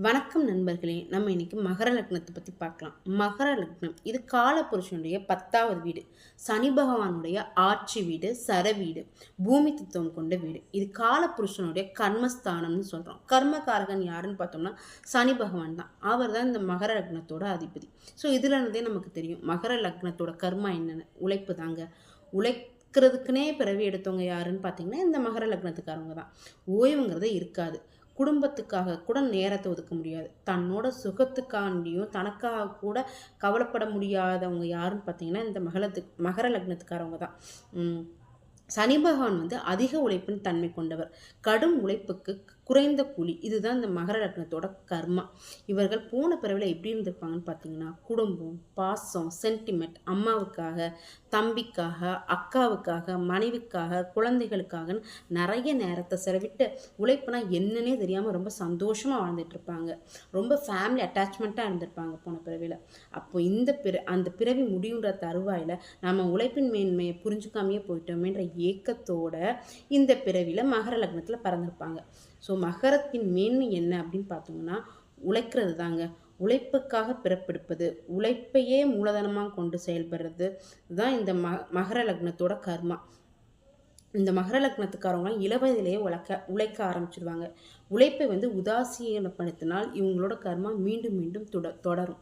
வணக்கம் நண்பர்களே. நம்ம இன்னைக்கு மகர லக்னத்தை பத்தி பார்க்கலாம். மகர லக்னம் இது காலபுருஷனுடைய 10வது வீடு. சனி பகவானுடைய ஆட்சி வீடு, சர வீடு, பூமி தத்துவம் கொண்ட வீடு. இது காலபுருஷனுடைய கர்மஸ்தானம்னு சொல்றோம். கர்மகாரகன் யாருன்னு பார்த்தோம்னா சனி பகவான் தான். அவர் தான் இந்த மகர லக்னத்தோட அதிபதி. ஸோ இதுல இருந்தே நமக்கு தெரியும் மகர லக்னத்தோட கர்மா என்னன்னு. உழைப்பு தாங்க. உழைக்கிறதுக்குனே பிறவி எடுத்தவங்க யாருன்னு பார்த்தீங்கன்னா இந்த மகர லக்னத்துக்காரவங்க தான். ஓய்வுங்கிறதே இருக்காது. குடும்பத்துக்காக கூட நேரத்தை ஒதுக்க முடியாது. தன்னோட சுகத்துக்காண்டியும் தனக்காக கூட கவலைப்பட முடியாதவங்க யாருன்னு பார்த்தீங்கன்னா இந்த மகர லக்னத்துக்காரவங்க தான். சனி பகவான் வந்து அதிக உழைப்பின் தன்மை கொண்டவர். கடும் உழைப்புக்கு குறைந்த கூலி. இதுதான் இந்த மகர லக்னத்தோட கர்மா. இவர்கள் போன பிறவில எப்படி இருந்திருப்பாங்கன்னு பார்த்தீங்கன்னா குடும்பம், பாசம், சென்டிமெண்ட், அம்மாவுக்காக, தம்பிக்காக, அக்காவுக்காக, மனைவிக்காக, குழந்தைகளுக்காக நிறைய நேரத்தை செலவிட்டு உழைப்புனா என்னன்னே தெரியாமல் ரொம்ப சந்தோஷமாக வாழ்ந்துட்டு இருப்பாங்க. ரொம்ப ஃபேமிலி அட்டாச்மெண்ட்டாக இருந்திருப்பாங்க போன பிறவியில். அப்போ அந்த பிறவி முடியுன்ற தருவாயில் நம்ம உழைப்பின் மேன்மையை புரிஞ்சுக்காமையே போயிட்டோமேன்ற ஏக்கத்தோட இந்த பிறவியில் மகர லக்னத்தில் பிறந்திருப்பாங்க. ஸோ மகரத்தின் மேன்மை என்ன அப்படின்னு பார்த்தோம்னா உழைக்கிறது தாங்க. உழைப்புக்காக பிறப்பெடுப்பது, உழைப்பையே மூலதனமாக கொண்டு செயல்படுறது தான் இந்த மகர லக்னத்தோட கர்மா. இந்த மகர லக்னத்துக்காரவங்களாம் இளவயதிலேயே உழைக்க ஆரம்பிச்சிடுவாங்க. உழைப்பை வந்து உதாசீனப்படுத்தினால் இவங்களோட கர்மா மீண்டும் மீண்டும் தொடரும்.